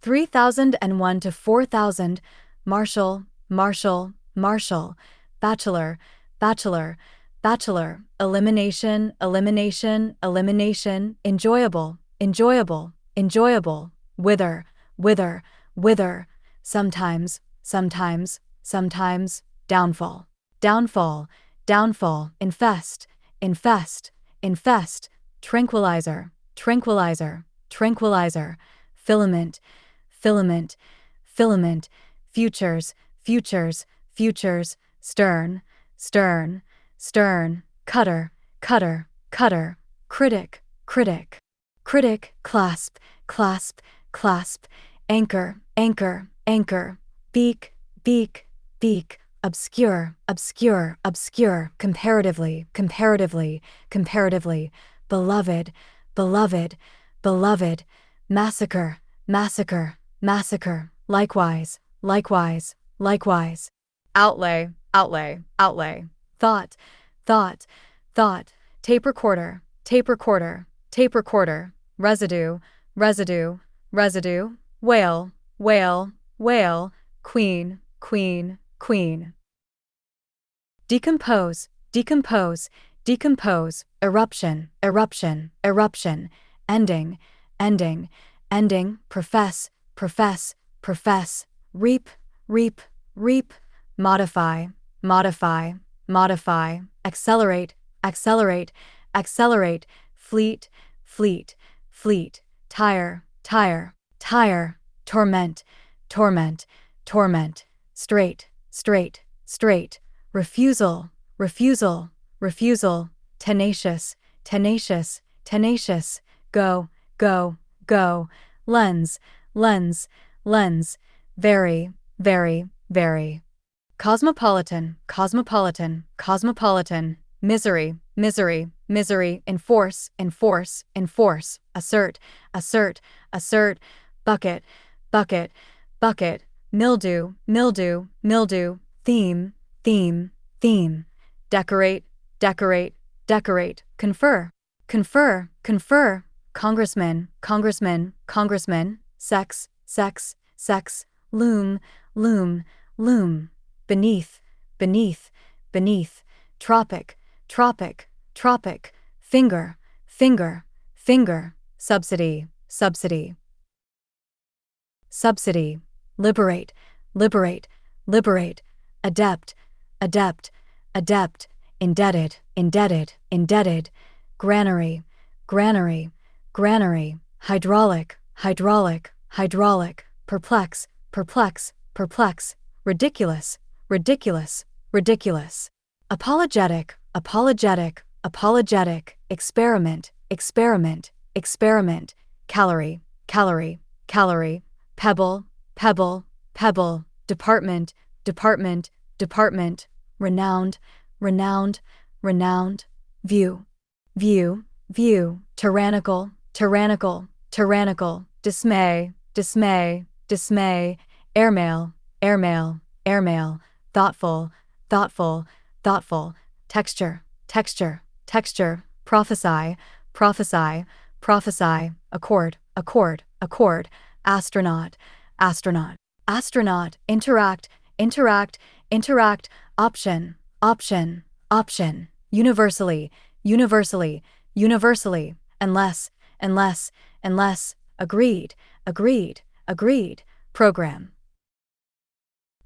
3001 to 4000, marshal, marshal, marshal, bachelor, bachelor, bachelor, elimination, elimination, elimination, enjoyable, enjoyable, enjoyable, wither, wither, wither, sometimes, sometimes, sometimes, downfall, downfall, downfall, infest, infest, infest, tranquilizer, tranquilizer, tranquilizer, filament, filament, filament, futures, futures, futures, stern, stern, stern, cutter, cutter, cutter, critic, critic, critic, clasp, clasp, clasp, anchor, anchor, anchor, beak, beak, beak, obscure, obscure, obscure, comparatively, comparatively, comparatively, beloved, beloved, beloved, massacre, massacre, massacre, likewise, likewise, likewise, outlay, outlay, outlay, thought, thought, thought, tape recorder, tape recorder, tape recorder, residue, residue, residue, whale, whale, whale, queen, queen, queen. Decompose, decompose, decompose, eruption, eruption, eruption, ending, ending, ending, profess, profess, profess, reap, reap, reap, modify, modify, modify, accelerate, accelerate, accelerate, fleet, fleet, fleet, tire, tire, tire, torment, torment, torment, straight, straight, straight, refusal, refusal, refusal, tenacious, tenacious, tenacious, go, go, go, lens, lens, lens, very, very, very. Cosmopolitan, cosmopolitan, cosmopolitan, misery, misery, misery, enforce, enforce, enforce, assert, assert, assert, bucket, bucket, bucket, mildew, mildew, mildew, theme, theme, theme, decorate, decorate, decorate, confer, confer, confer, congressman, congressman, congressman, sex, sex, sex, loom, loom, loom, beneath, beneath, beneath, tropic, tropic, tropic, finger, finger, finger, subsidy, subsidy, subsidy, liberate, liberate, liberate, adept, adept, adept, indebted, indebted, indebted, granary, granary, granary, hydraulic, hydraulic, hydraulic, perplex, perplex, perplex, ridiculous, ridiculous, ridiculous, apologetic, apologetic, apologetic, experiment, experiment, experiment, calorie, calorie, calorie, pebble, pebble, pebble, department, department, department, renowned, renowned, renowned, view, view, view, tyrannical, tyrannical, tyrannical, dismay, dismay, dismay, airmail, airmail, airmail, thoughtful, thoughtful, thoughtful, texture, texture, texture, prophesy, prophesy, prophesy, accord, accord, accord, astronaut, astronaut, astronaut, interact, interact, interact, option, option, option, universally, universally, universally, unless, unless, unless, agreed, agreed, agreed, program,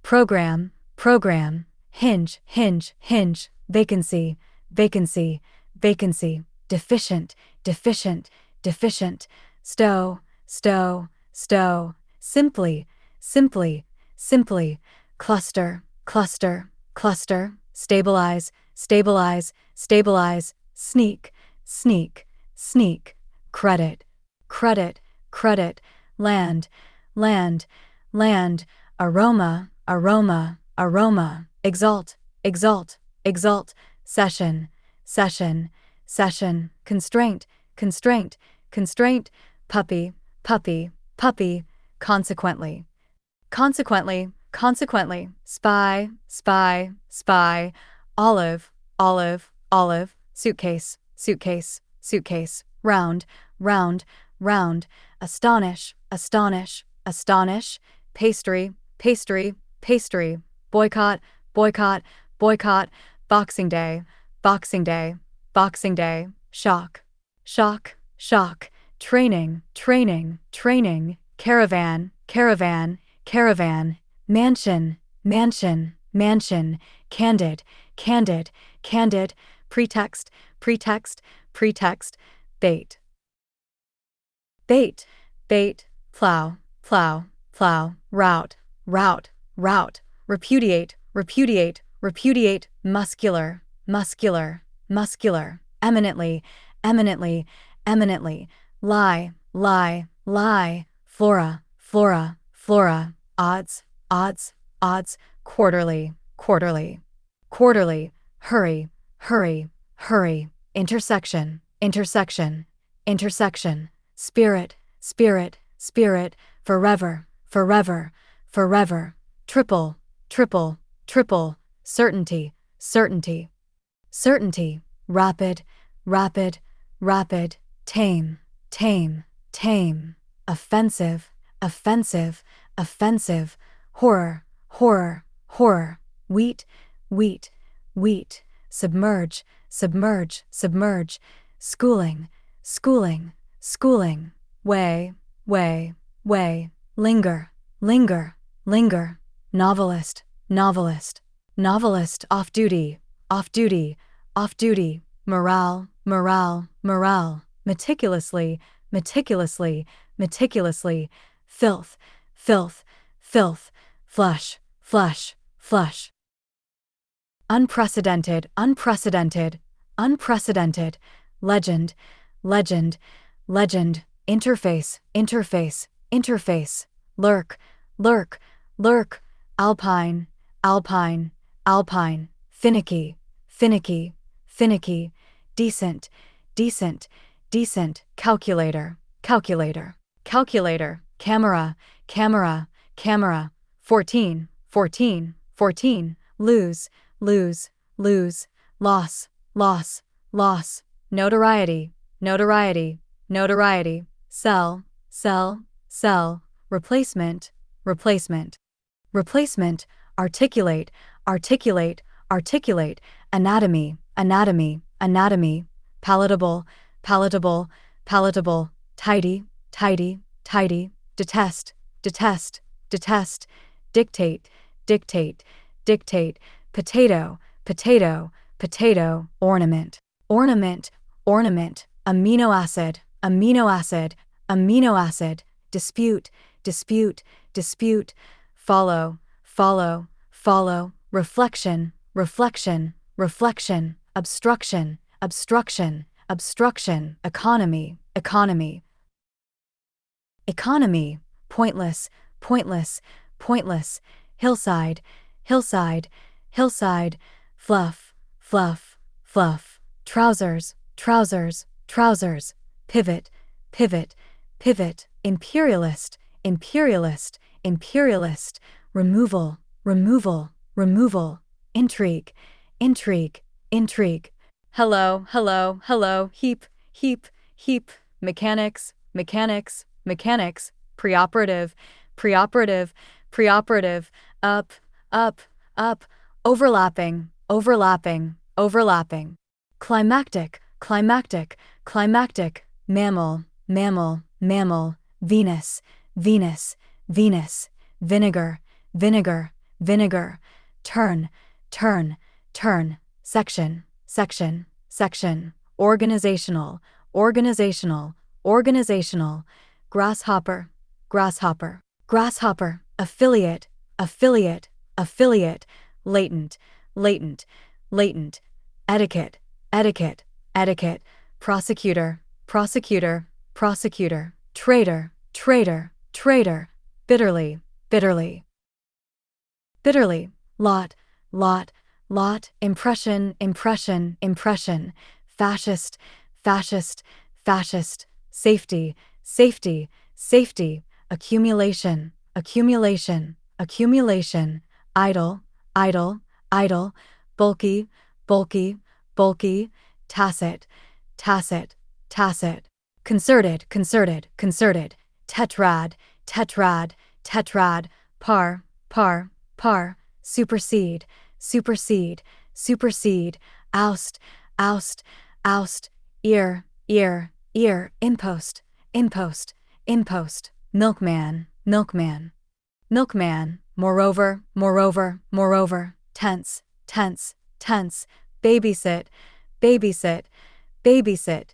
program, program, hinge, hinge, hinge, vacancy, vacancy, vacancy, deficient, deficient, deficient, stow, stow, stow, simply, simply, simply, cluster, cluster, cluster, stabilize, stabilize, stabilize, sneak, sneak, sneak, credit, credit, credit, land, land, land, aroma, aroma, aroma, exalt, exalt, exalt, session, session, session, constraint, constraint, constraint, puppy, puppy, puppy, consequently, consequently, consequently, spy, spy, spy, olive, olive, olive, suitcase, suitcase, suitcase, round, round, round, astonish, astonish, astonish, pastry, pastry, pastry, boycott, boycott, boycott, Boxing Day, Boxing Day, Boxing Day, shock, shock, shock, training, training, training, caravan, caravan, caravan, mansion, mansion, mansion, candid, candid, candid, pretext, pretext, pretext, bait, bait, bait, plow, plow, plow, route, route, route, repudiate, repudiate, repudiate, muscular, muscular, muscular, eminently, eminently, eminently, lie, lie, lie, flora, flora, flora, odds, odds, odds, quarterly, quarterly, quarterly, hurry, hurry, hurry, intersection, intersection, intersection, spirit, spirit, spirit, forever, forever, forever, triple, triple, triple, certainty, certainty, certainty, rapid, rapid, rapid, tame, tame, tame, offensive, offensive, offensive, horror, horror, horror, wheat, wheat, wheat, submerge, submerge, submerge, schooling, schooling, schooling, way, way, way, linger, linger, linger, novelist, novelist, novelist, off duty, off duty, off duty, morale, morale, morale, meticulously, meticulously, meticulously, filth, filth, filth, flush, flush, flush, unprecedented, unprecedented, unprecedented, legend, legend, legend, interface, interface, interface, lurk, lurk, lurk, alpine, alpine, alpine, finicky, finicky, finicky, decent, decent, decent, calculator, calculator, calculator, camera, camera, camera, 14, 14, 14, lose, lose, lose, loss, loss, loss, notoriety, notoriety, notoriety, sell, sell, sell, replacement, replacement, replacement, articulate, articulate, articulate, anatomy, anatomy, anatomy, palatable, palatable, palatable, tidy, tidy, tidy, detest, detest, detest, dictate, dictate, dictate, potato, potato, potato, ornament, ornament, ornament, amino acid, amino acid, amino acid, dispute, dispute, dispute, follow, follow, follow, reflection, reflection, reflection, obstruction, obstruction, obstruction, economy, economy, economy, pointless, pointless, pointless, hillside, hillside, hillside, fluff, fluff, fluff, trousers, trousers, trousers, pivot, pivot, pivot, imperialist, imperialist, imperialist, removal, removal, removal, intrigue, intrigue, intrigue, hello, hello, hello, heap, heap, heap, mechanics, mechanics, mechanics, preoperative, preoperative, preoperative, up, up, up, overlapping, overlapping, overlapping, climactic, climactic, climactic, mammal, mammal, mammal, Venus, Venus, Venus, vinegar, vinegar, vinegar, turn, turn, turn, section, section, section, organizational, organizational, organizational, grasshopper, grasshopper, grasshopper, affiliate, affiliate, affiliate, latent, latent, latent, etiquette, etiquette, etiquette, prosecutor, prosecutor, prosecutor, traitor, traitor, traitor, bitterly, bitterly, bitterly, lot, lot, lot, impression, impression, impression, fascist, fascist, fascist, safety, safety, safety, accumulation, accumulation, accumulation, idle, idle, idle, bulky, bulky, bulky, tacit, tacit, tacit, concerted, concerted, concerted, tetrad, tetrad, tetrad, par, par, par, supersede, supersede, supersede, oust, oust, oust, ear, ear, ear, impost, impost, impost, milkman, milkman, milkman, moreover, moreover, moreover, tense, tense, tense, babysit, babysit, babysit,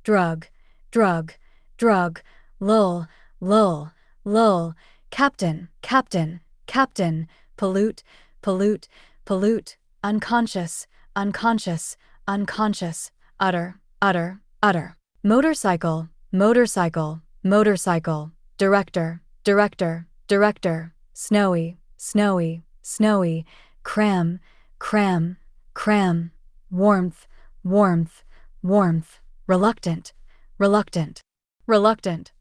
drug, drug, drug, lull, lull, lull, captain, captain, captain, pollute, pollute, pollute, unconscious, unconscious, unconscious, utter, utter, utter, motorcycle, motorcycle, motorcycle, director, director, director, snowy, snowy, snowy, cram, cram, cram, warmth, warmth, warmth, reluctant, reluctant, reluctant,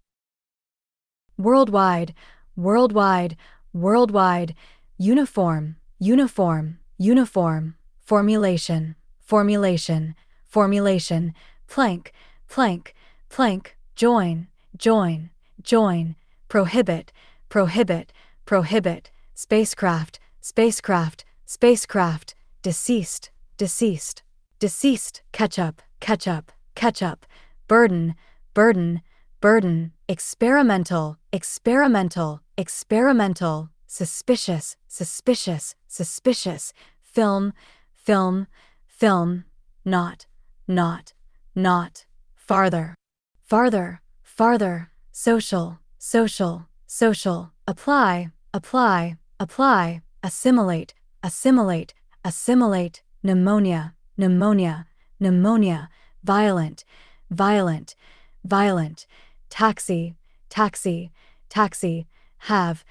worldwide, worldwide, worldwide, uniform, uniform, uniform, formulation, formulation, formulation, plank, plank, plank, join, join, join, prohibit, prohibit, prohibit, spacecraft, spacecraft, spacecraft, deceased, deceased, deceased, ketchup, ketchup, ketchup, burden, burden, burden, experimental, experimental, experimental, suspicious, suspicious, suspicious, film, film, film, not, not, not, farther, farther, farther, social, social, social, apply, apply, apply, assimilate, assimilate, assimilate, pneumonia, pneumonia, pneumonia, violent, violent, violent, taxi, taxi, taxi, have,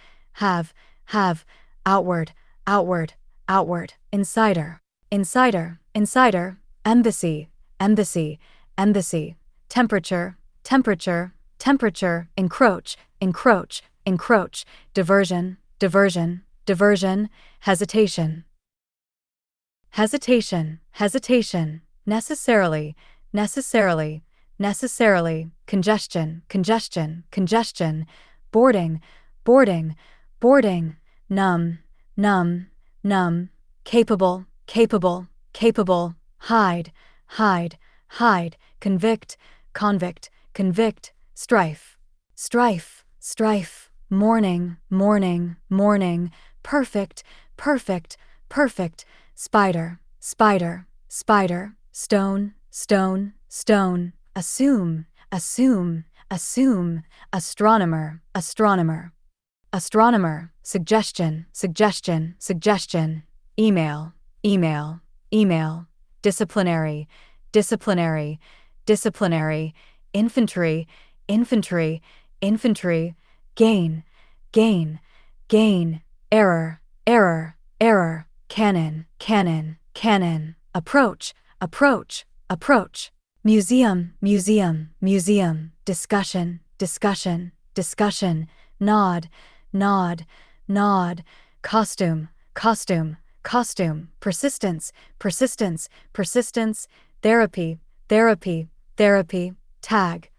outward, outward, outward, insider, insider, insider, embassy, embassy, embassy, temperature, temperature, temperature, encroach, encroach, encroach, diversion, diversion, diversion, hesitation, hesitation, hesitation, necessarily, necessarily, necessarily, congestion, congestion, congestion, boarding, boarding, boarding, numb, numb, numb, capable, capable, capable, hide, hide, hide, convict, convict, convict, strife, strife, strife, morning, morning, morning, perfect, perfect, perfect, spider, spider, spider, stone, stone, stone, assume, assume, assume, astronomer, astronomer, astronomer, suggestion, suggestion, suggestion, email, email, email, disciplinary, disciplinary, disciplinary, infantry, infantry, infantry, gain, gain, gain, error, error, error, cannon, cannon, cannon, approach, approach, approach, museum, museum, museum, discussion, discussion, discussion, nod, nod, nod, costume, costume, costume, persistence, persistence, persistence, therapy, therapy, therapy, tag,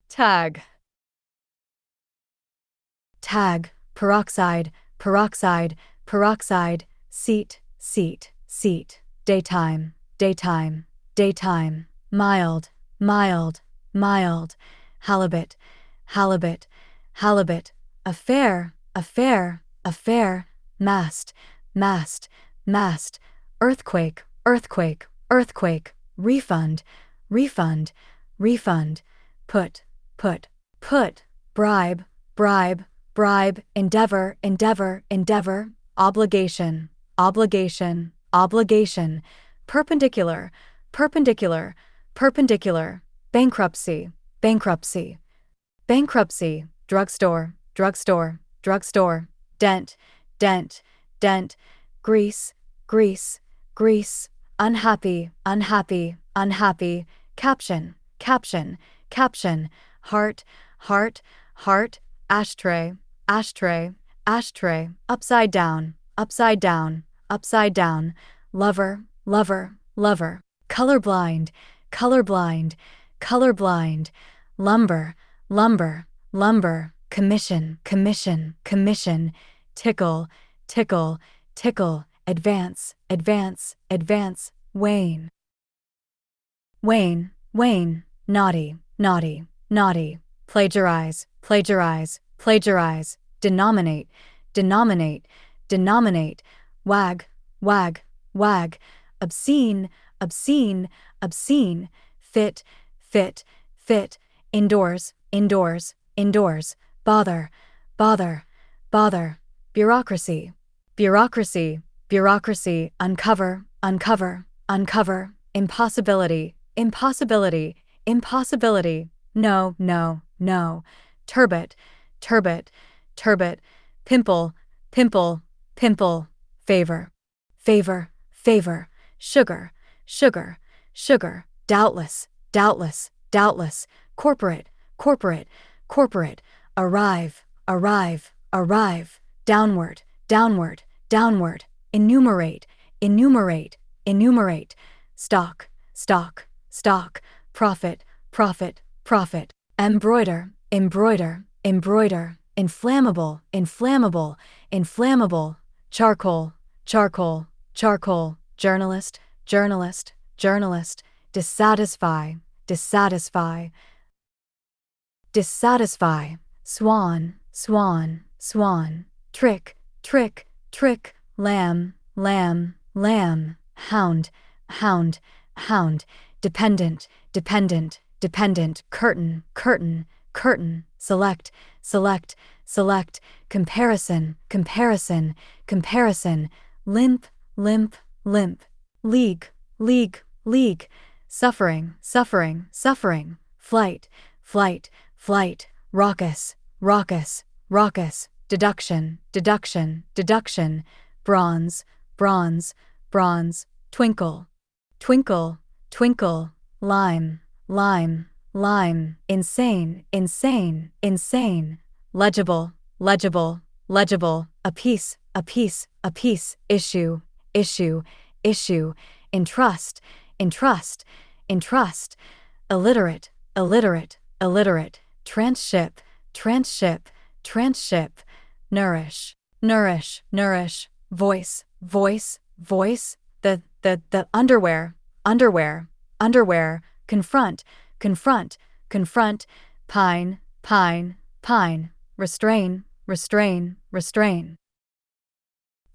tag, tag, peroxide, peroxide, peroxide, seat, seat, seat, daytime, daytime, daytime, mild, mild, mild, halibut, halibut, halibut, affair, affair, affair, mast, mast, mast, earthquake, earthquake, earthquake, refund, refund, refund, put, put, put, bribe, bribe, bribe, endeavor, endeavor, endeavor, obligation, obligation, obligation, perpendicular, perpendicular, perpendicular, bankruptcy, bankruptcy, bankruptcy, drugstore, drugstore, drugstore, dent, dent, dent, grease, grease, grease, unhappy, unhappy, unhappy, caption, caption, caption, heart, heart, heart, ashtray, ashtray, ashtray, upside down, upside down, upside down, lover, lover, lover, colorblind, colorblind, colorblind, lumber, lumber, lumber, commission, commission, commission, tickle, tickle, tickle, advance, advance, advance, wane, wane, wane, naughty, naughty, naughty, plagiarize, plagiarize, plagiarize, denominate, denominate, denominate, wag, wag, wag, obscene, obscene, obscene, fit, fit, fit, indoors, indoors, indoors, bother, bother, bother, bureaucracy, bureaucracy, bureaucracy, uncover, uncover, uncover, impossibility, impossibility, impossibility, no, no, no, turbot, turbot, turbot, pimple, pimple, pimple, favor, favor, favor, sugar, sugar, sugar, doubtless, doubtless, doubtless, corporate, corporate, corporate, arrive, arrive, arrive, downward, downward, downward, enumerate, enumerate, enumerate, stock, stock, stock, profit, profit, profit, embroider, embroider, embroider, inflammable, inflammable, inflammable, charcoal, charcoal, charcoal, journalist, journalist, journalist, dissatisfy, dissatisfy, dissatisfy, swan, swan, swan, trick, trick, trick, lamb, lamb, lamb, hound, hound, hound, dependent, dependent, dependent, curtain, curtain, curtain, select, select, select, comparison, comparison, comparison, limp, limp, limp, league, league, league, suffering, suffering, suffering, flight, flight, flight, raucous, raucous, raucous, deduction, deduction, deduction, bronze, bronze, bronze, twinkle, twinkle, twinkle, lime, lime, lime, insane, insane, insane, legible, legible, legible, a piece, a piece, a piece, issue, issue, issue, entrust, entrust, entrust, illiterate, illiterate, illiterate, transship, transship, transship, nourish, nourish, nourish, voice, voice, voice, the underwear, underwear, underwear, confront, confront, confront, pine, pine, pine, restrain, restrain, restrain,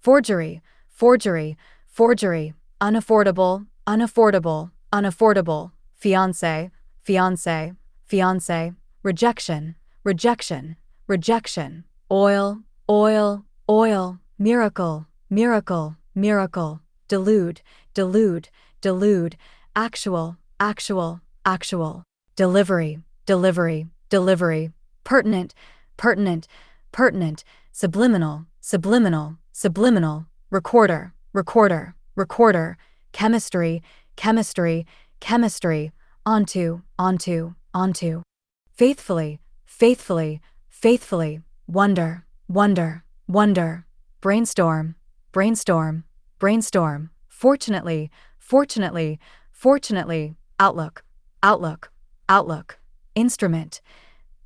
forgery, forgery, forgery, unaffordable, unaffordable, unaffordable, fiancé, fiancé, fiancé, rejection, rejection, rejection, oil, oil, oil, miracle, miracle, miracle, delude, delude, delude, actual, actual, actual, delivery, delivery, delivery, pertinent, pertinent, pertinent, subliminal, subliminal, subliminal, recorder, recorder, recorder, chemistry, chemistry, chemistry, onto, onto, onto, faithfully, faithfully, faithfully, wonder, wonder, wonder, brainstorm, brainstorm, brainstorm, fortunately, fortunately, fortunately, outlook, outlook, outlook, instrument,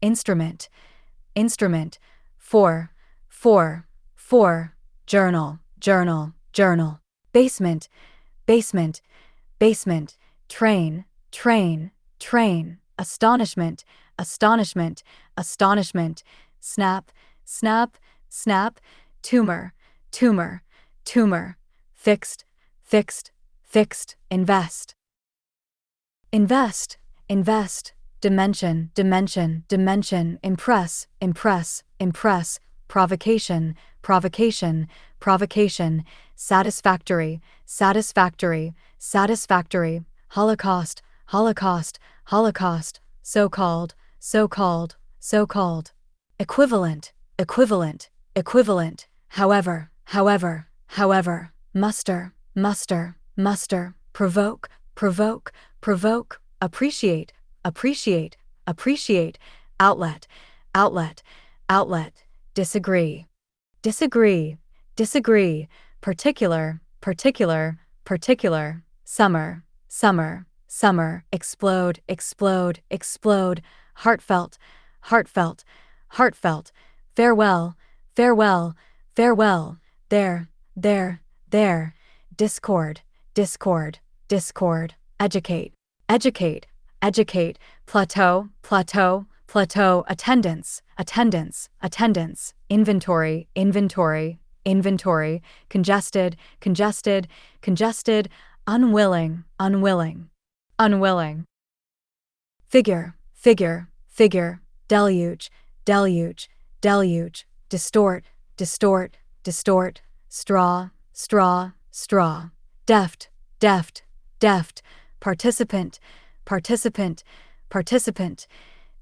instrument, instrument, for, journal, journal, journal, basement, basement, basement, train, train, train, astonishment, astonishment, astonishment, snap, snap, snap, tumor, tumor, tumor, fixed, fixed, fixed, invest, invest, invest, dimension, dimension, dimension, impress, impress, impress, provocation, provocation, provocation, satisfactory, satisfactory, satisfactory, holocaust, holocaust, holocaust, so-called, so-called, so-called, equivalent, equivalent, equivalent, however, however, however, muster, muster, muster, provoke, provoke, provoke, appreciate, appreciate, appreciate, outlet, outlet, outlet, disagree, disagree, disagree, particular, particular, particular, summer, summer, summer, explode, explode, explode, heartfelt, heartfelt, heartfelt, farewell, farewell, farewell, there, there, discord, discord, discord, educate, educate, educate, plateau, plateau, plateau, attendance, attendance, attendance, inventory, inventory, inventory, congested, congested, congested, unwilling, unwilling, unwilling, figure, figure, figure, deluge, deluge, deluge, distort, distort, distort, straw, straw, straw, deft, deft, deft, participant, participant, participant,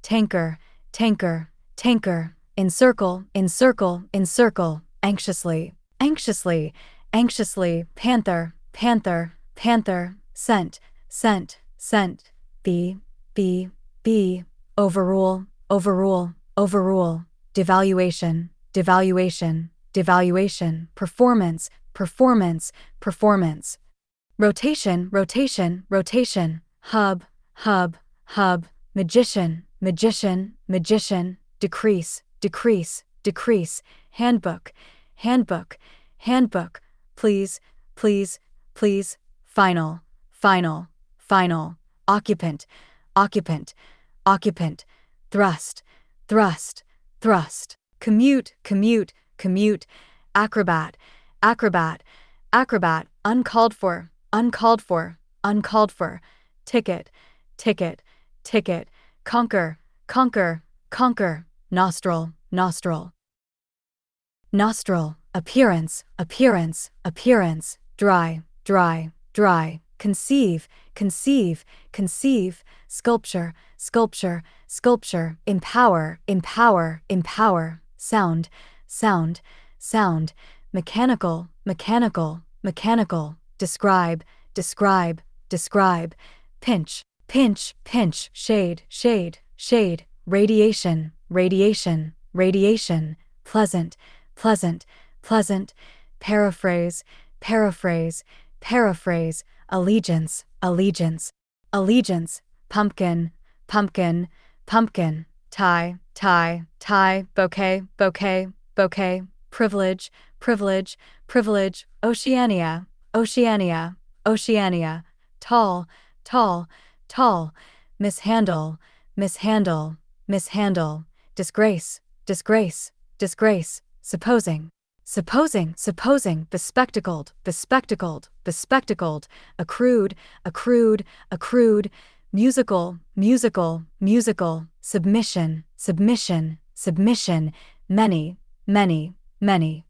tanker, tanker, tanker, encircle, encircle, encircle, anxiously, anxiously, anxiously, panther, panther, panther, scent, scent, scent, be, overrule, overrule, overrule, devaluation, devaluation, devaluation, performance, performance, performance, rotation, rotation, rotation, hub, hub, hub, magician, magician, magician, decrease, decrease, decrease, handbook, handbook, handbook, please, please, please, final, final, final, occupant, occupant, occupant, thrust, thrust, thrust, commute, commute, commute, acrobat, acrobat, acrobat, uncalled for, uncalled for, uncalled for, ticket, ticket, ticket, conquer, conquer, conquer, nostril, nostril, nostril, appearance, appearance, appearance, dry, dry, dry, conceive, conceive, conceive, sculpture, sculpture, sculpture, empower, empower, empower, sound, sound, sound, mechanical, mechanical, mechanical, describe, describe, describe, pinch, pinch, pinch, shade, shade, shade, radiation, radiation, radiation, pleasant, pleasant, pleasant, paraphrase, paraphrase, paraphrase, allegiance, allegiance, allegiance, pumpkin, pumpkin, pumpkin, tie, tie, tie, bouquet, bouquet, bouquet, privilege, privilege, privilege, Oceania, Oceania, Oceania, tall, tall, tall, mishandle, mishandle, mishandle, disgrace, disgrace, disgrace, supposing, supposing, supposing, bespectacled, bespectacled, bespectacled, accrued, accrued, accrued, musical, musical, musical, submission, submission, submission, many, many, many,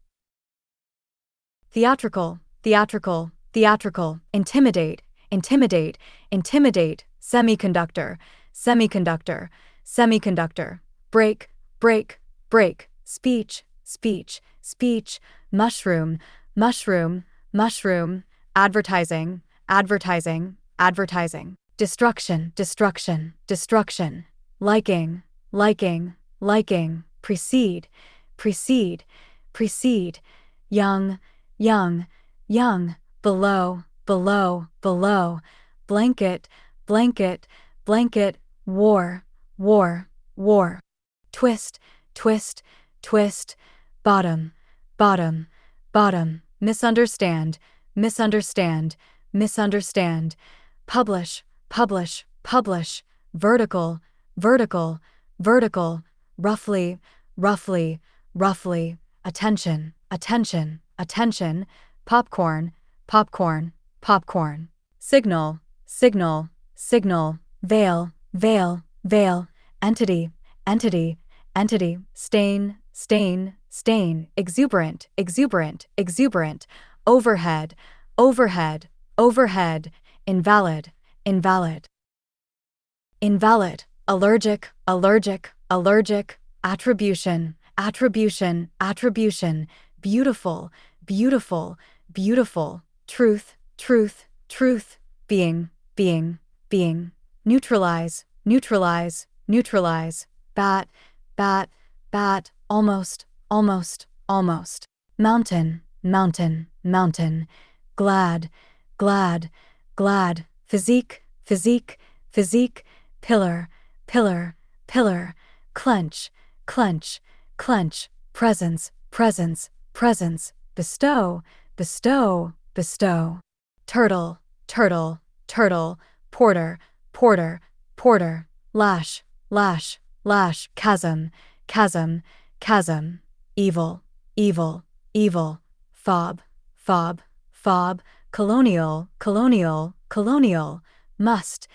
theatrical, theatrical, theatrical, intimidate, intimidate, intimidate, semiconductor, semiconductor, semiconductor, break, break, break, speech, speech, speech, mushroom, mushroom, mushroom, advertising, advertising, advertising, destruction, destruction, destruction, liking, liking, liking, precede, precede, precede, young, young, young, below, below, below, blanket, blanket, blanket, war, war, war, twist, twist, twist, bottom, bottom, bottom, misunderstand, misunderstand, misunderstand, publish, publish, publish, vertical, vertical, vertical, roughly, roughly, roughly, attention, attention, attention, popcorn, popcorn, popcorn, signal, signal, signal, veil, veil, veil, entity, entity, entity, stain, stain, stain, exuberant, exuberant, exuberant, overhead, overhead, overhead, invalid, invalid, invalid, allergic, allergic, allergic, attribution, attribution, attribution, beautiful, beautiful, beautiful, truth, truth, truth, being, being, being, neutralize, neutralize, neutralize, bat, bat, bat, almost, almost, almost, mountain, mountain, mountain, glad, glad, glad, physique, physique, physique, pillar, pillar, pillar, clench, clench, clench, presence, presence, presence, bestow, bestow, bestow. Turtle, turtle, turtle, porter, porter, porter, lash, lash, lash, chasm, chasm, chasm, evil, evil, evil, fob, fob, fob, colonial, colonial, colonial, must,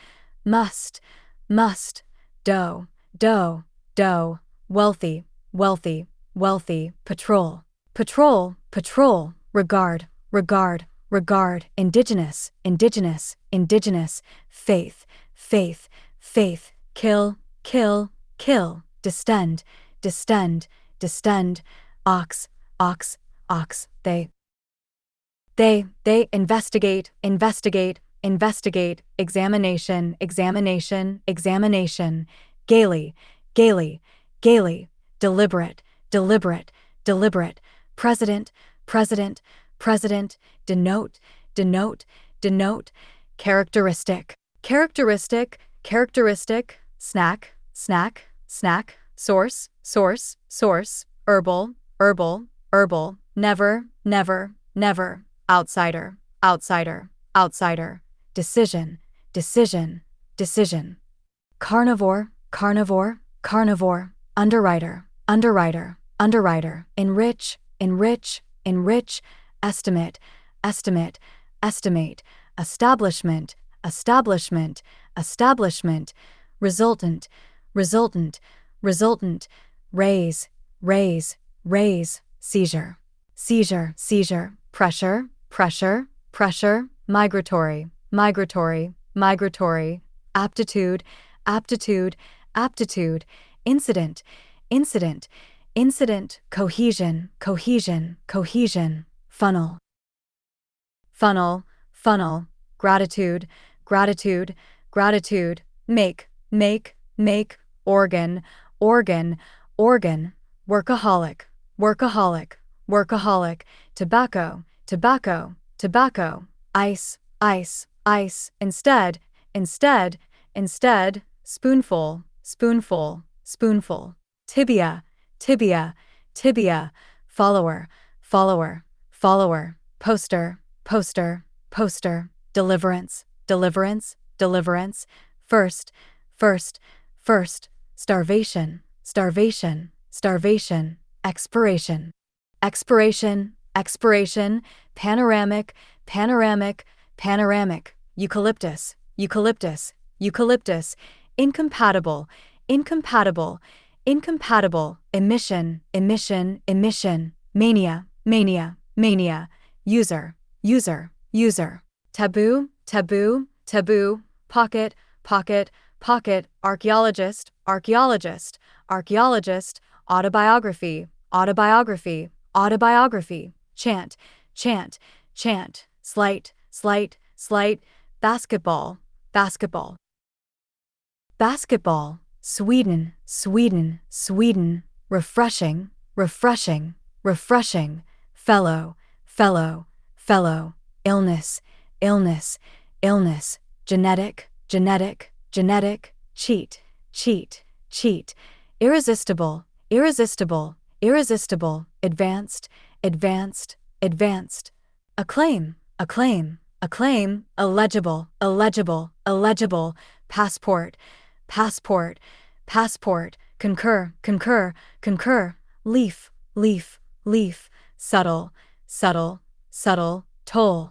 must, must, dough, dough, dough, wealthy, wealthy, wealthy, patrol, patrol, patrol, regard, regard, regard, indigenous, indigenous, indigenous, faith, faith, faith, kill, kill, kill, distend, distend, distend, ox, ox, ox, they, investigate, investigate, investigate, examination, examination, examination, gaily, gaily, gaily, deliberate, deliberate, deliberate, president, president, president, denote, denote, denote, characteristic, characteristic, characteristic, snack, snack, snack, source, source, source, herbal, herbal, herbal, never, never, never, outsider, outsider, outsider, decision, decision, decision, carnivore, carnivore, carnivore, underwriter, underwriter, underwriter, enrich, enrich, enrich, estimate, estimate, estimate, establishment, establishment, establishment, resultant, resultant, resultant, raise, raise, raise, seizure, seizure, seizure, pressure, pressure, pressure, migratory, migratory, migratory, aptitude, aptitude, aptitude, incident, incident, incident, cohesion, cohesion, cohesion, funnel, funnel, funnel, gratitude, gratitude, gratitude, make, make, make, organ, organ, organ, workaholic, workaholic, workaholic, tobacco, tobacco, tobacco, ice, ice, ice, instead, instead, instead, spoonful, spoonful, spoonful, tibia, tibia, tibia, follower, follower, follower, poster, poster, poster, deliverance, deliverance, deliverance, first, first, first, starvation, starvation, starvation, expiration, expiration, expiration, panoramic, panoramic, panoramic, eucalyptus, eucalyptus, eucalyptus, incompatible, incompatible, incompatible, emission, emission, emission, mania, mania, mania, user, user, user, taboo, taboo, taboo, pocket, pocket, pocket, archaeologist, archaeologist, archaeologist, autobiography, autobiography, autobiography, chant, chant, chant, slight, slight, slight, basketball, basketball, basketball, Sweden, Sweden, Sweden, refreshing, refreshing, refreshing, fellow, fellow, fellow, illness, illness, illness, genetic, genetic, genetic, cheat, cheat, cheat, irresistible, irresistible, irresistible, advanced, advanced, advanced, acclaim, acclaim, acclaim, illegible, illegible, illegible, passport, passport, passport, concur, concur, concur, leaf, leaf, leaf, subtle, subtle, subtle, toll,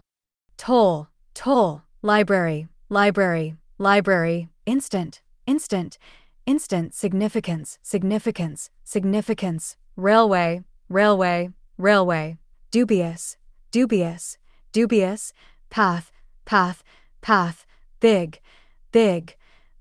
toll, toll, library, library, library, instant, instant, instant, significance, significance, significance, railway, railway, railway, dubious, dubious, dubious, path, path, path, big, big,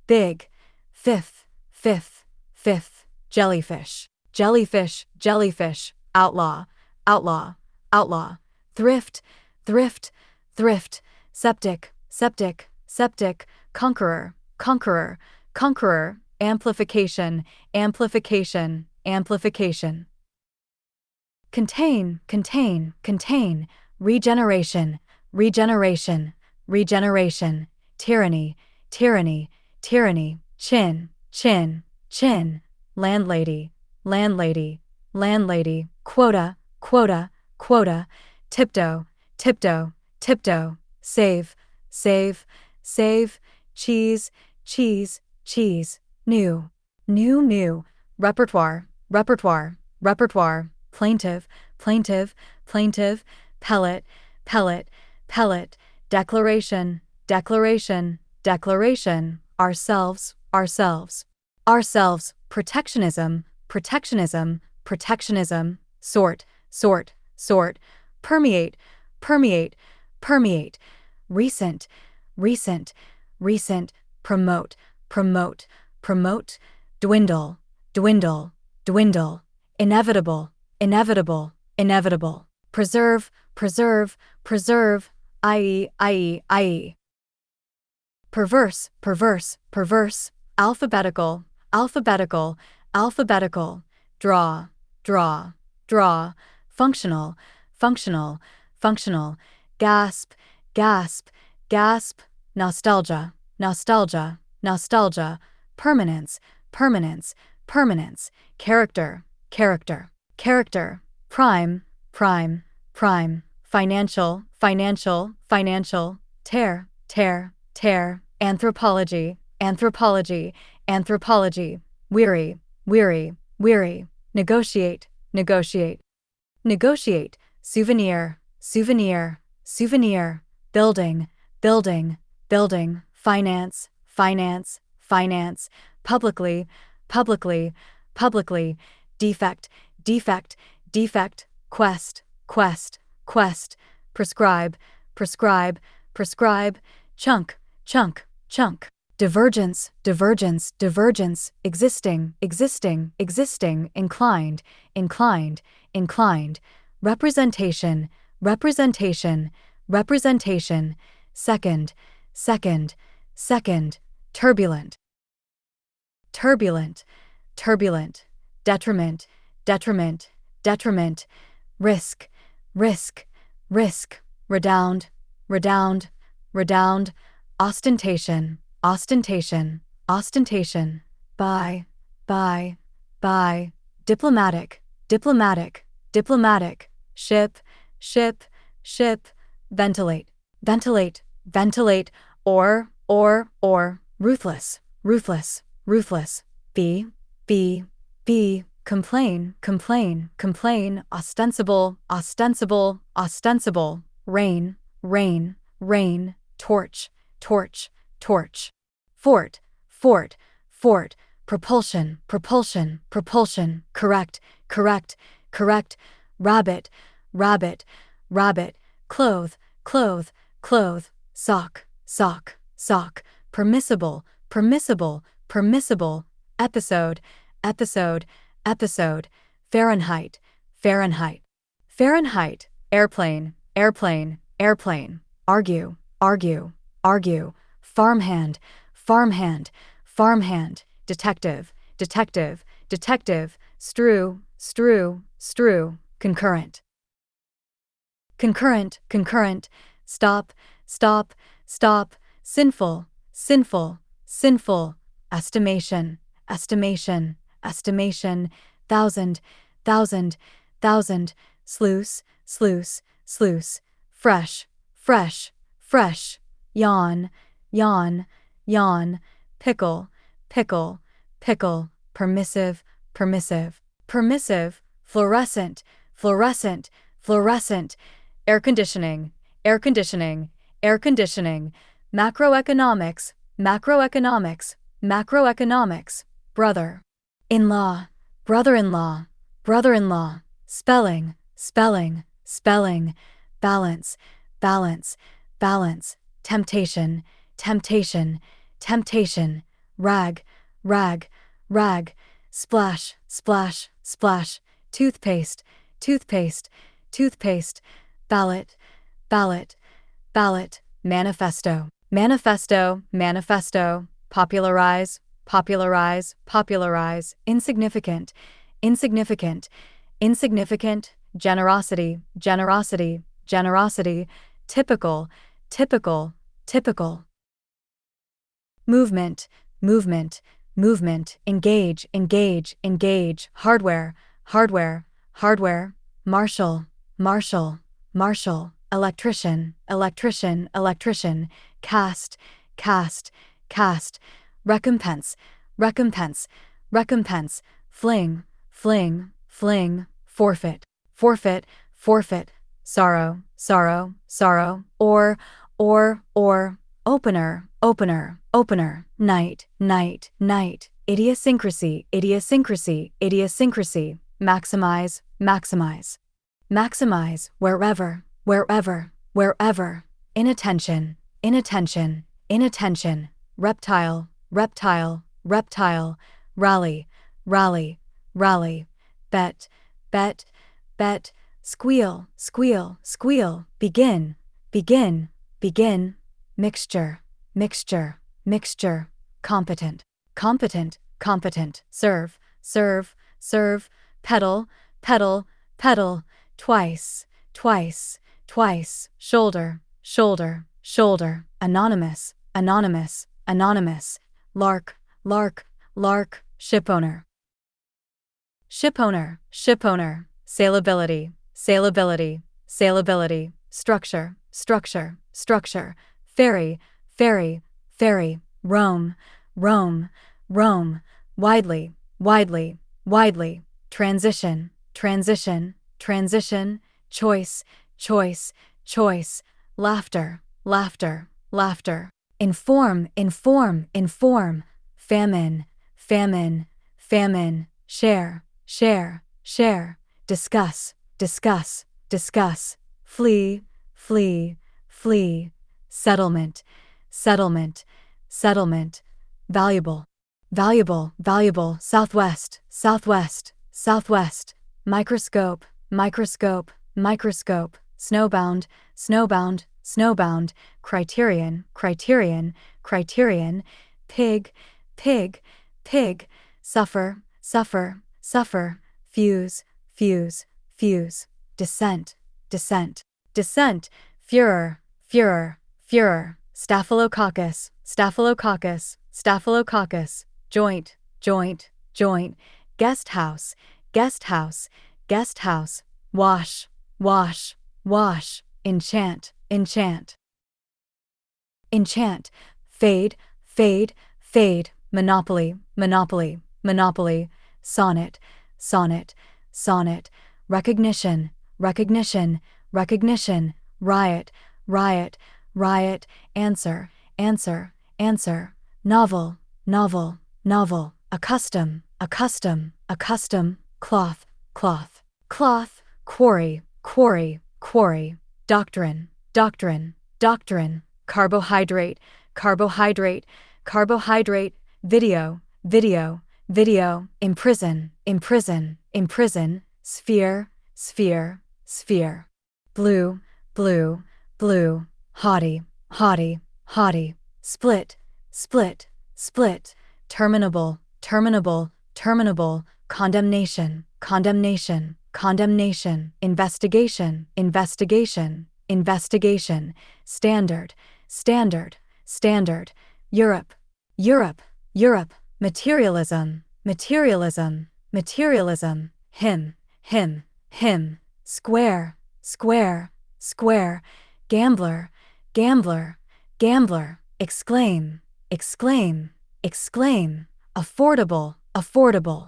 big, fifth, fifth, fifth, jellyfish, jellyfish, jellyfish, outlaw, outlaw, outlaw, thrift, thrift, thrift, septic, septic, septic, conqueror, conqueror, conqueror, amplification, amplification, amplification, contain, contain, contain, regeneration, regeneration, regeneration, tyranny, tyranny, tyranny, chin, chin, chin, landlady, landlady, landlady, quota, quota, quota, tiptoe, tiptoe, tiptoe, save, save, save, cheese, cheese, cheese, new, new, new, repertoire, repertoire, repertoire, plaintive, plaintive, plaintive, pellet, pellet, pellet, declaration, declaration, declaration, ourselves, ourselves, ourselves, protectionism, protectionism, protectionism, sort, sort, sort, permeate, permeate, permeate, recent, recent, recent, promote, promote, promote, dwindle, dwindle, dwindle, inevitable, inevitable, inevitable, preserve, preserve, preserve, i.e., perverse, perverse, perverse, alphabetical, alphabetical, alphabetical, draw, draw, draw, functional, functional, functional, gasp, gasp, gasp, nostalgia, nostalgia, nostalgia, permanence, permanence, permanence, character, character, character, prime, prime, prime, financial, financial, financial, tear, tear, tear, anthropology, anthropology, anthropology, weary, weary, weary, negotiate, negotiate, negotiate, souvenir, souvenir, souvenir, building, building, building, finance, finance, finance, publicly, publicly, publicly, defect, defect, defect, quest, quest, quest, prescribe, prescribe, prescribe, chunk, chunk, chunk, divergence, divergence, divergence, existing, existing, existing, inclined, inclined, inclined, representation, representation, representation, second, second, second, turbulent, turbulent, turbulent, detriment, detriment, detriment, risk, risk, risk, redound, redound, redound, ostentation, ostentation, ostentation, by, by, diplomatic, diplomatic, diplomatic, ship, ship, ship, ventilate, ventilate, ventilate, or, ruthless, ruthless, ruthless, be, complain, complain, complain, ostensible, ostensible, ostensible, rain, rain, rain, torch, torch, torch, fort, fort, fort, propulsion, propulsion, propulsion, correct, correct, correct, rabbit, rabbit, rabbit, clothe, clothe, clothe, sock, sock, sock, permissible, permissible, permissible, episode, episode, episode, Fahrenheit, Fahrenheit, Fahrenheit, airplane, airplane, airplane, argue, argue, argue, farmhand, farmhand, farmhand, detective, detective, detective, strew, strew, strew, concurrent, concurrent, concurrent, stop, stop, stop, sinful, sinful, sinful, estimation, estimation, estimation, thousand, thousand, thousand, sluice, sluice, sluice, fresh, fresh, fresh, yawn, yawn, yawn, pickle, pickle, pickle, permissive, permissive, permissive, fluorescent, fluorescent, fluorescent, air conditioning, air conditioning, air conditioning, macroeconomics, macroeconomics, macroeconomics, brother, in-law, brother-in-law, brother-in-law, spelling, spelling, spelling, balance, balance, balance, temptation, temptation, temptation, rag, rag, rag, splash, splash, splash, toothpaste, toothpaste, toothpaste, ballot, ballot, ballot, manifesto, manifesto, manifesto, popularize, popularize, popularize, insignificant, insignificant, insignificant, generosity, generosity, generosity, typical, typical, typical, movement, movement, movement, engage, engage, engage, hardware, hardware, hardware, marshal, marshal, marshal, electrician, electrician, electrician, cast, cast, cast, recompense, recompense, recompense, fling, fling, fling, forfeit, forfeit, forfeit, sorrow, sorrow, sorrow, or, opener, opener, opener, night, night, night, idiosyncrasy, idiosyncrasy, idiosyncrasy, maximize, maximize, maximize, wherever, wherever, wherever, inattention, inattention, inattention, reptile, reptile, reptile, rally, rally, rally, bet, bet, bet, squeal, squeal, squeal, begin, begin, begin, mixture, mixture, mixture, competent, competent, competent, serve, serve, serve, pedal, pedal, pedal, twice, twice, twice, shoulder, shoulder, shoulder, anonymous, anonymous, anonymous, lark, lark, lark, shipowner, shipowner, shipowner, sailability, sailability, sailability, structure, structure, structure, ferry, ferry, ferry, roam, roam, roam, widely, widely, widely, transition, transition, transition, choice, choice, choice, laughter, laughter, laughter, inform, inform, inform, famine, famine, famine, share, share, share, discuss, discuss, discuss, flee, flee, flee, settlement, settlement, settlement, valuable, valuable, valuable, southwest, southwest, southwest, microscope, microscope, microscope, snowbound, snowbound, snowbound, criterion, criterion, criterion, pig, pig, pig, suffer, suffer, suffer, fuse, fuse, fuse, descent, descent, descent, furor, furor, furor, staphylococcus, staphylococcus, staphylococcus, joint, joint, joint, guest house, guest house, guest house, wash, wash, wash, enchant, enchant, enchant, fade, fade, fade, monopoly, monopoly, monopoly, sonnet, sonnet, sonnet, recognition, recognition, recognition, riot, riot, riot, answer, answer, answer, novel, novel, novel, accustom, accustom, accustom, cloth, cloth, cloth, quarry, quarry, quarry, doctrine, doctrine, doctrine, carbohydrate, carbohydrate, carbohydrate, video, video, video, imprison, imprison, imprison, sphere, sphere, sphere, blue, blue, blue, haughty, haughty, haughty, split, split, split, terminable, terminable, terminable, condemnation, condemnation, condemnation, investigation, investigation, investigation, standard, standard, standard, Europe, Europe, Europe, materialism, materialism, materialism, him, him, him, square, square, square, gambler, gambler, gambler, exclaim, exclaim, exclaim, affordable, affordable,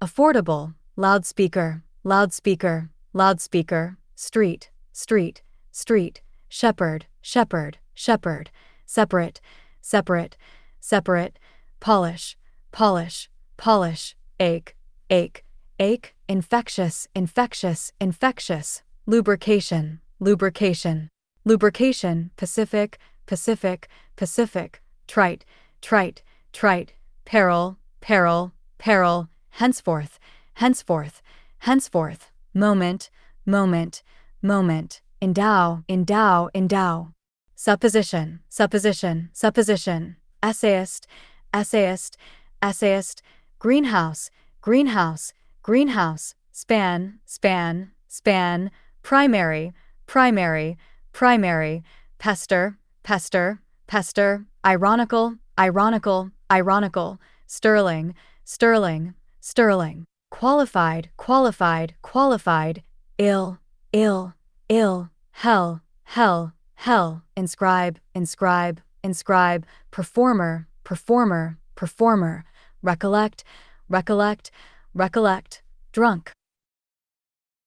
affordable, loudspeaker, loudspeaker, loudspeaker, street, street, street, shepherd, shepherd, shepherd, separate, separate, separate, polish, polish, polish, ache, ache, ache, infectious, infectious, infectious, lubrication, lubrication, lubrication, Pacific, Pacific, Pacific, trite, trite, trite, peril, peril, peril, henceforth, henceforth, henceforth, moment, moment, moment, endow, endow, endow, supposition, supposition, supposition, essayist, essayist, essayist, greenhouse, greenhouse, greenhouse, span, span, span, primary, primary, primary, pester, pester, pester, ironical, ironical, ironical, sterling, sterling, sterling. Qualified, qualified, qualified, ill, ill, ill, hell, hell, hell, inscribe, inscribe, inscribe, performer, performer, performer, recollect, recollect, recollect, drunk,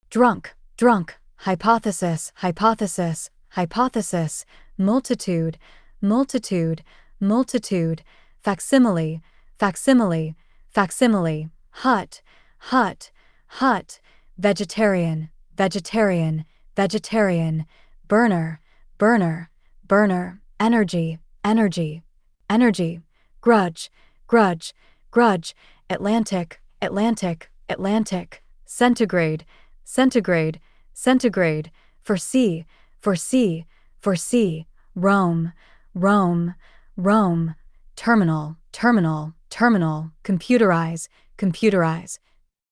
drunk, drunk, hypothesis, hypothesis, hypothesis, multitude, multitude, multitude, facsimile, facsimile, facsimile, hut, hut, hut, vegetarian, vegetarian, vegetarian, burner, burner, burner, energy, energy, energy, grudge, grudge, grudge, Atlantic, Atlantic, Atlantic, centigrade, centigrade, centigrade, foresee, foresee, foresee, Rome, Rome, Rome, terminal, terminal, terminal, computerize, computerize,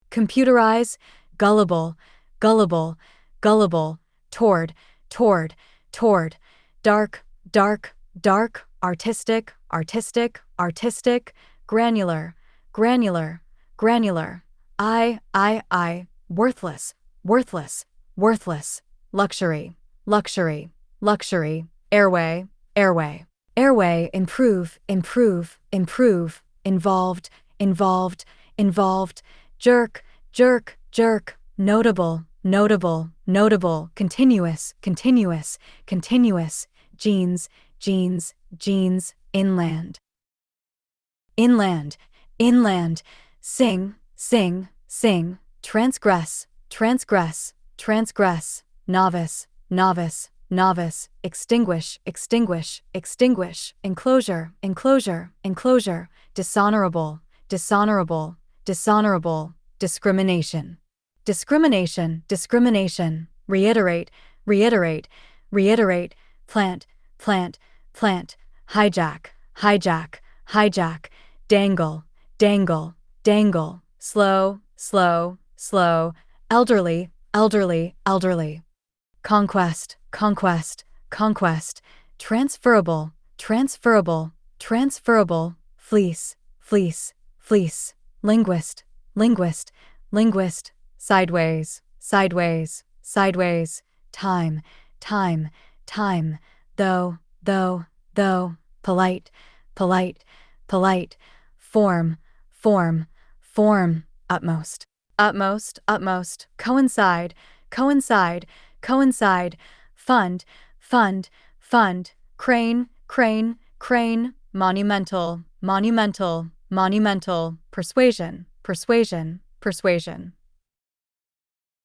computerize, gullible, gullible, gullible, toward, toward, toward, dark, dark, dark, artistic, artistic, artistic, granular, granular, granular, I, worthless, worthless, worthless, luxury, luxury, luxury, airway, airway, airway, improve, improve, improve, involved, involved, involved, jerk, jerk, jerk, notable, notable, notable, continuous, continuous, continuous, genes, genes, genes, inland, inland, inland, sing, sing, sing, transgress, transgress, transgress, novice, novice, novice, extinguish, extinguish, extinguish, enclosure, enclosure, enclosure, dishonorable, dishonorable, dishonorable, discrimination, discrimination, discrimination, reiterate, reiterate, reiterate, plant, plant, plant, hijack, hijack, hijack, dangle, dangle, dangle, slow, slow, slow, elderly, elderly, elderly, conquest, conquest, conquest, transferable, transferable, transferable, fleece, fleece, fleece, linguist, linguist, linguist, sideways, sideways, sideways, time, time, time, though, though, polite, polite, polite, form, form, form, utmost, utmost, utmost, coincide, coincide, coincide, fund, fund, fund, crane, crane, crane, monumental, monumental, monumental, persuasion, persuasion, persuasion,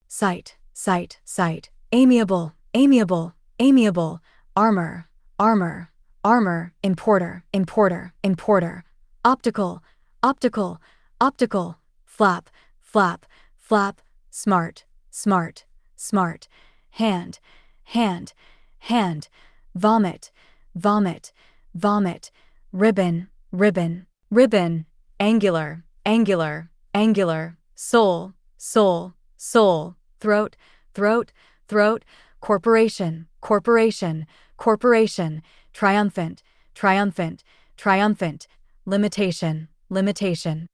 sight, sight, sight, amiable, amiable, amiable, armor, armor, armor, importer, importer, importer, optical, optical, optical, flap, flap, flap, smart, smart, smart, hand, hand, hand, vomit, vomit, vomit, ribbon, ribbon, ribbon, angular, angular, angular, soul, soul, soul, throat, throat, throat, corporation, corporation, corporation, triumphant, triumphant, triumphant, limitation, limitation,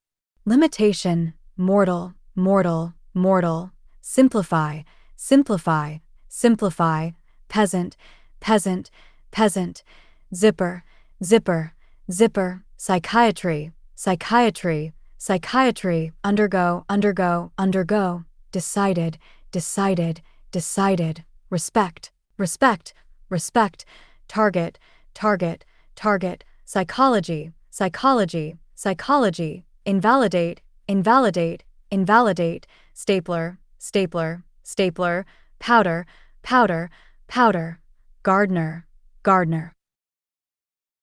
limitation, mortal, mortal, mortal, simplify, simplify, simplify, peasant, peasant, peasant, zipper, zipper, zipper, psychiatry, psychiatry, psychiatry, undergo, undergo, undergo, decided, decided, decided, respect, respect, respect, target, target, target, psychology, psychology, psychology, invalidate, invalidate, invalidate, stapler, stapler, stapler, powder, powder, powder, gardener, gardener,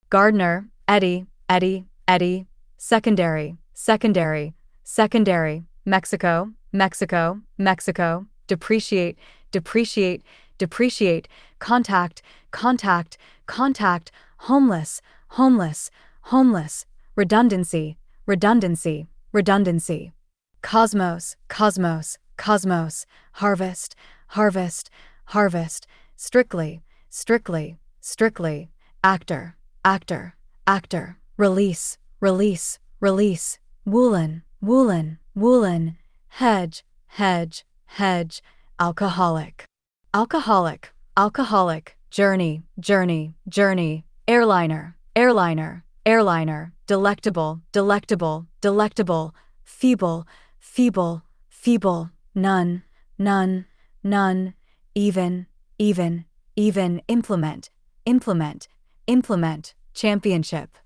gardener, eddy, eddy, eddy, secondary, secondary, secondary, Mexico, Mexico, Mexico, depreciate, depreciate, depreciate, contact, contact, contact, homeless, homeless, homeless, redundancy, redundancy, redundancy, cosmos, cosmos, cosmos, harvest, harvest, harvest, strictly, strictly, strictly, actor, actor, actor, release, release, release, woolen, woolen, woolen, hedge, hedge, hedge, alcoholic, alcoholic, alcoholic, journey, journey, journey, airliner, airliner, airliner, delectable, delectable, delectable, feeble, feeble, feeble, none, none, none, even, even, even, implement, implement, implement, championship,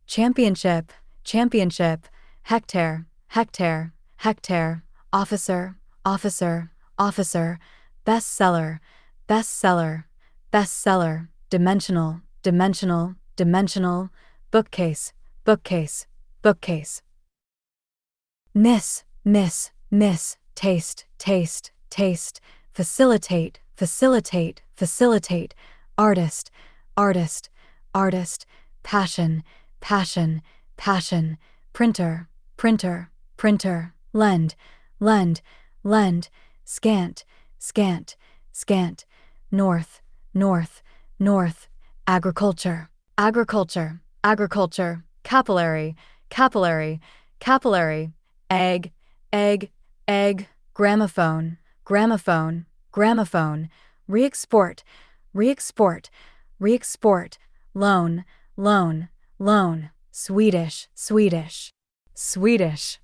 championship, championship, hectare, hectare, hectare, officer, officer, officer, bestseller, bestseller, bestseller, dimensional, dimensional, dimensional, bookcase, bookcase, bookcase. Miss, miss, miss, taste, taste, taste, facilitate, facilitate, facilitate, artist, artist, artist, passion, passion, passion, printer, printer, printer, lend, lend, lend, scant, scant, scant, north, north, north, agriculture, agriculture, agriculture, capillary, capillary, capillary, egg, egg, egg, gramophone, gramophone, gramophone, re-export, re-export, re-export, loan, loan, loan, Swedish, Swedish, Swedish,